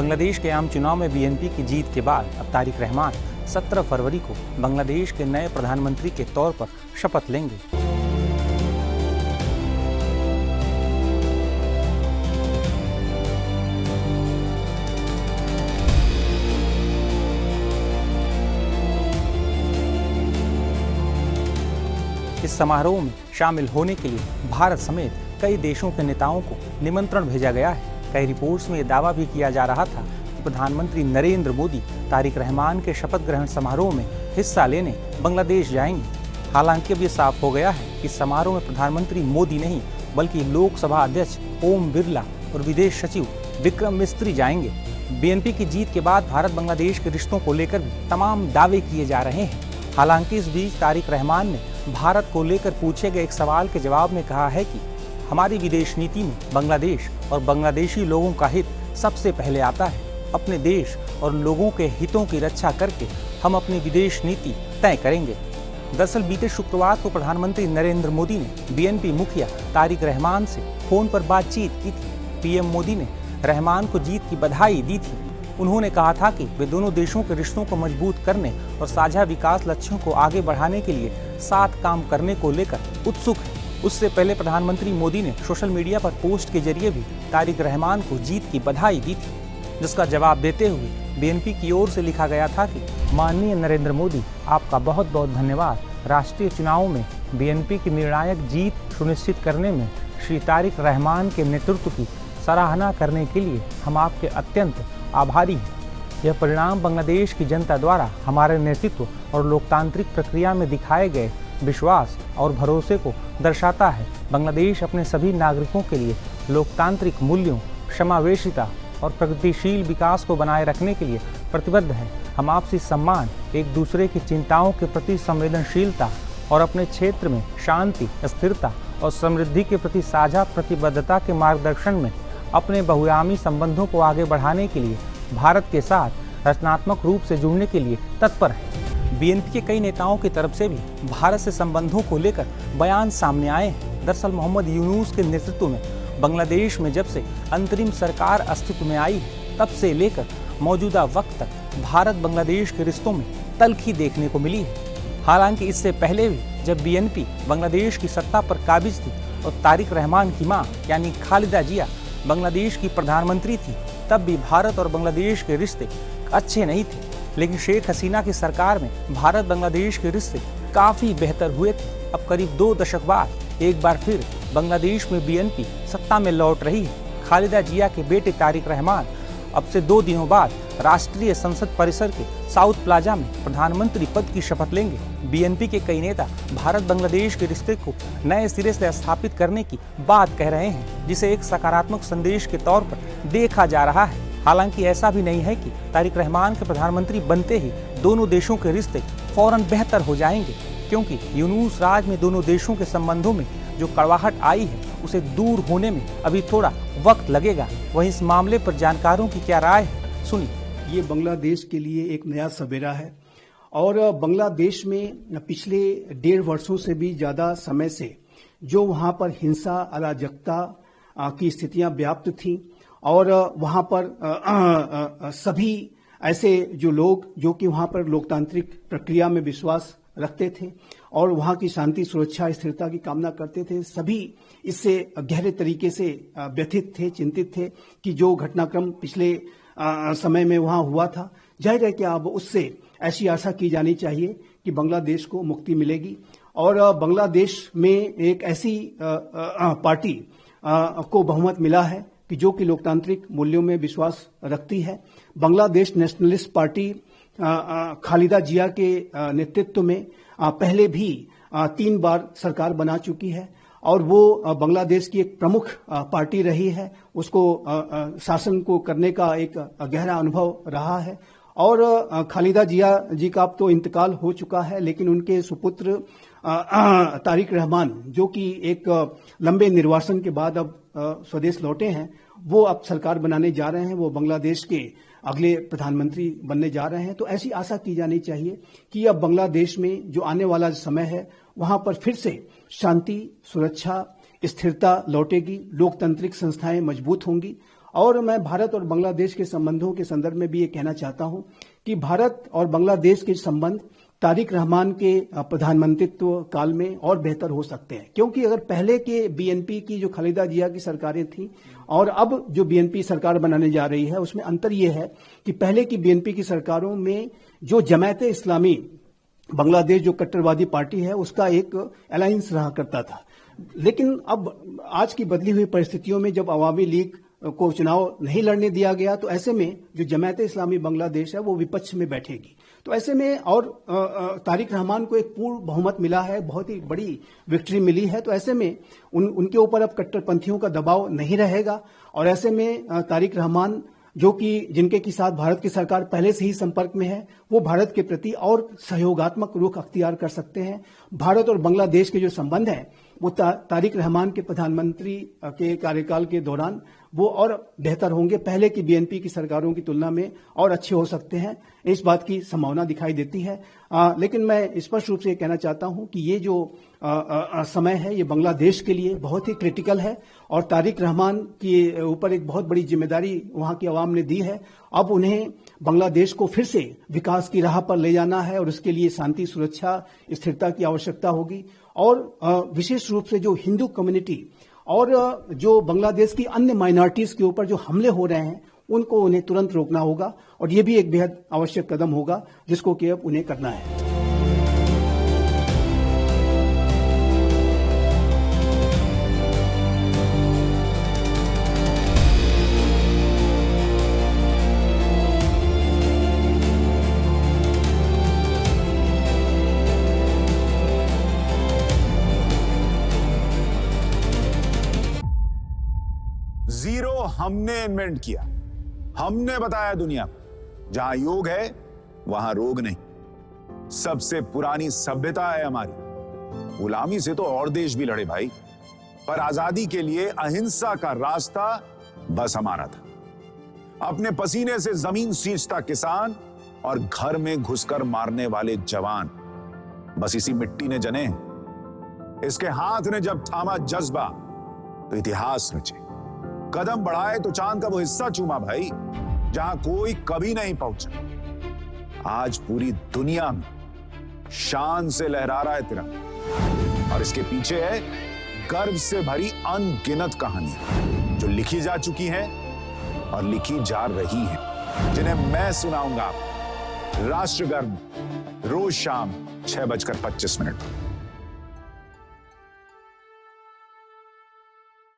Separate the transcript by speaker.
Speaker 1: बांग्लादेश के आम चुनाव में बीएनपी की जीत के बाद अब तारिक रहमान 17 फरवरी को बांग्लादेश के नए प्रधानमंत्री के तौर पर शपथ लेंगे। इस समारोह में शामिल होने के लिए भारत समेत कई देशों के नेताओं को निमंत्रण भेजा गया है। कई रिपोर्ट्स में यह दावा भी किया जा रहा था कि प्रधानमंत्री नरेंद्र मोदी तारिक रहमान के शपथ ग्रहण समारोह में हिस्सा लेने बांग्लादेश जाएंगे। हालांकि अब ये साफ हो गया है कि समारोह में प्रधानमंत्री मोदी नहीं बल्कि लोकसभा अध्यक्ष ओम बिरला और विदेश सचिव विक्रम मिस्त्री जाएंगे। बीएनपी की जीत के बाद भारत बांग्लादेश के रिश्तों को लेकर भी तमाम दावे किए जा रहे हैं। हालांकि इस बीच तारिक रहमान ने भारत को लेकर पूछे गए एक सवाल के जवाब में कहा है कि हमारी विदेश नीति में बांग्लादेश और बांग्लादेशी लोगों का हित सबसे पहले आता है। अपने देश और लोगों के हितों की रक्षा करके हम अपनी विदेश नीति तय करेंगे। दरअसल बीते शुक्रवार को प्रधानमंत्री नरेंद्र मोदी ने बीएनपी मुखिया तारिक रहमान से फोन पर बातचीत की थी। पीएम मोदी ने रहमान को जीत की बधाई दी थी। उन्होंने कहा था कि वे दोनों देशों के रिश्तों को मजबूत करने और साझा विकास लक्ष्यों को आगे बढ़ाने के लिए साथ काम करने को लेकर उत्सुक हैं। उससे पहले प्रधानमंत्री मोदी ने सोशल मीडिया पर पोस्ट के जरिए भी तारिक रहमान को जीत की बधाई दी थी, जिसका जवाब देते हुए बीएनपी की ओर से लिखा गया था कि माननीय नरेंद्र मोदी, आपका बहुत बहुत धन्यवाद। राष्ट्रीय चुनावों में बीएनपी की निर्णायक जीत सुनिश्चित करने में श्री तारिक रहमान के नेतृत्व की सराहना करने के लिए हम आपके अत्यंत आभारी हैं। यह परिणाम बांग्लादेश की जनता द्वारा हमारे नेतृत्व और लोकतांत्रिक प्रक्रिया में दिखाए गए विश्वास और भरोसे को दर्शाता है। बांग्लादेश अपने सभी नागरिकों के लिए लोकतांत्रिक मूल्यों, समावेशिता और प्रगतिशील विकास को बनाए रखने के लिए प्रतिबद्ध है। हम आपसी सम्मान, एक दूसरे की चिंताओं के प्रति संवेदनशीलता और अपने क्षेत्र में शांति, स्थिरता और समृद्धि के प्रति साझा प्रतिबद्धता के मार्गदर्शन में अपने बहुआयामी संबंधों को आगे बढ़ाने के लिए भारत के साथ रचनात्मक रूप से जुड़ने के लिए तत्पर है। बीएनपी के कई नेताओं की तरफ से भी भारत से संबंधों को लेकर बयान सामने आए हैं। दरअसल मोहम्मद यूनुस के नेतृत्व में बांग्लादेश में जब से अंतरिम सरकार अस्तित्व में आई है, तब से लेकर मौजूदा वक्त तक भारत बांग्लादेश के रिश्तों में तल्खी देखने को मिली है। हालांकि इससे पहले भी जब बीएनपी बांग्लादेश की सत्ता पर काबिज थी और तारिक रहमान की मां यानी खालिदा जिया बांग्लादेश की प्रधानमंत्री थी, तब भी भारत और बांग्लादेश के रिश्ते अच्छे नहीं थे। लेकिन शेख हसीना की सरकार में भारत बांग्लादेश के रिश्ते काफी बेहतर हुए थे। अब करीब 2 दशक बाद एक बार फिर बांग्लादेश में बीएनपी सत्ता में लौट रही है। खालिदा जिया के बेटे तारिक रहमान अब से 2 दिनों बाद राष्ट्रीय संसद परिसर के साउथ प्लाजा में प्रधानमंत्री पद की शपथ लेंगे। बीएनपी के कई नेता भारत बांग्लादेश के रिश्ते को नए सिरे से स्थापित करने की बात कह रहे हैं, जिसे एक सकारात्मक संदेश के तौर पर देखा जा रहा है। हालांकि ऐसा भी नहीं है कि तारिक रहमान के प्रधानमंत्री बनते ही दोनों देशों के रिश्ते फौरन बेहतर हो जाएंगे, क्योंकि यूनुस राज में दोनों देशों के संबंधों में जो कड़वाहट आई है उसे दूर होने में अभी थोड़ा वक्त लगेगा। वहीं इस मामले पर जानकारों की क्या राय है, सुनिए।
Speaker 2: ये बांग्लादेश के लिए एक नया सवेरा है और बांग्लादेश में पिछले 1.5 वर्षों से भी ज्यादा समय से जो वहां पर हिंसा, अराजकता की स्थितियां व्याप्त थीं और वहां पर सभी ऐसे जो लोग जो कि वहां पर लोकतांत्रिक प्रक्रिया में विश्वास रखते थे और वहां की शांति, सुरक्षा, स्थिरता की कामना करते थे, सभी इससे गहरे तरीके से व्यथित थे, चिंतित थे कि जो घटनाक्रम पिछले समय में वहां हुआ था, जाहिर है कि अब उससे ऐसी आशा की जानी चाहिए कि बांग्लादेश को मुक्ति मिलेगी और बांग्लादेश में एक ऐसी पार्टी को बहुमत मिला है कि जो कि लोकतांत्रिक मूल्यों में विश्वास रखती है। बांग्लादेश नेशनलिस्ट पार्टी खालिदा जिया के नेतृत्व में पहले भी 3 बार सरकार बना चुकी है और वो बांग्लादेश की एक प्रमुख पार्टी रही है। उसको शासन को करने का एक गहरा अनुभव रहा है और खालिदा जिया जी का अब तो इंतकाल हो चुका है, लेकिन उनके सुपुत्र तारिक रहमान जो कि एक लंबे निर्वासन के बाद अब स्वदेश लौटे हैं, वो अब सरकार बनाने जा रहे हैं। वो बांग्लादेश के अगले प्रधानमंत्री बनने जा रहे हैं। तो ऐसी आशा की जानी चाहिए कि अब बांग्लादेश में जो आने वाला समय है वहां पर फिर से शांति, सुरक्षा, स्थिरता लौटेगी, लोकतांत्रिक संस्थाएं मजबूत होंगी और मैं भारत और बांग्लादेश के संबंधों के संदर्भ में भी ये कहना चाहता हूं कि भारत और बांग्लादेश के संबंध तारिक रहमान के प्रधानमंत्रित्व काल में और बेहतर हो सकते हैं, क्योंकि अगर पहले के बीएनपी की जो खालिदा जिया की सरकारें थी और अब जो बीएनपी सरकार बनाने जा रही है, उसमें अंतर यह है कि पहले की बीएनपी की सरकारों में जो जमायत इस्लामी बांग्लादेश जो कट्टरवादी पार्टी है उसका एक अलायंस रहा करता था। लेकिन अब आज की बदली हुई परिस्थितियों में जब अवामी लीग को चुनाव नहीं लड़ने दिया गया, तो ऐसे में जो जमायत इस्लामी बांग्लादेश है वो विपक्ष में बैठेगी। तो ऐसे में और तारिक रहमान को एक पूर्ण बहुमत मिला है, बहुत ही बड़ी विक्ट्री मिली है। तो ऐसे में उनके ऊपर अब कट्टरपंथियों का दबाव नहीं रहेगा और ऐसे में तारिक रहमान जो कि जिनके के साथ भारत की सरकार पहले से ही संपर्क में है, वो भारत के प्रति और सहयोगात्मक रुख अख्तियार कर सकते हैं। भारत और बांग्लादेश के जो संबंध हैं वो तारिक रहमान के प्रधानमंत्री के कार्यकाल के दौरान वो और बेहतर होंगे, पहले की बीएनपी की सरकारों की तुलना में और अच्छे हो सकते हैं, इस बात की संभावना दिखाई देती है। लेकिन मैं स्पष्ट रूप से ये कहना चाहता हूं कि ये जो समय है ये बांग्लादेश के लिए बहुत ही क्रिटिकल है और तारिक रहमान के ऊपर एक बहुत बड़ी जिम्मेदारी वहां की आवाम ने दी है। अब उन्हें बांग्लादेश को फिर से विकास की राह पर ले जाना है और उसके लिए शांति, सुरक्षा, स्थिरता की आवश्यकता होगी और विशेष रूप से जो हिंदू कम्युनिटी और जो बांग्लादेश की अन्य माइनॉरिटीज के ऊपर जो हमले हो रहे हैं उनको उन्हें तुरंत रोकना होगा और ये भी एक बेहद आवश्यक कदम होगा जिसको कि अब उन्हें करना है।
Speaker 3: जीरो हमने इन्वेंट किया, हमने बताया दुनिया को, जहां योग है वहां रोग नहीं। सबसे पुरानी सभ्यता है हमारी। गुलामी से तो और देश भी लड़े भाई, पर आजादी के लिए अहिंसा का रास्ता बस हमारा था। अपने पसीने से जमीन सींचता किसान और घर में घुसकर मारने वाले जवान, बस इसी मिट्टी ने जने। इसके हाथ ने जब थामा जज्बा तो इतिहास रचे। कदम बढ़ाए तो चांद का वो हिस्सा चूमा भाई जहां कोई कभी नहीं पहुंचा। आज पूरी दुनिया में शान से लहरा रहा है तिरंगा और इसके पीछे है गर्व से भरी अनगिनत कहानियां जो लिखी जा चुकी हैं और लिखी जा रही हैं, जिन्हें मैं सुनाऊंगा राष्ट्रगर्व रोज शाम 6:25 पर।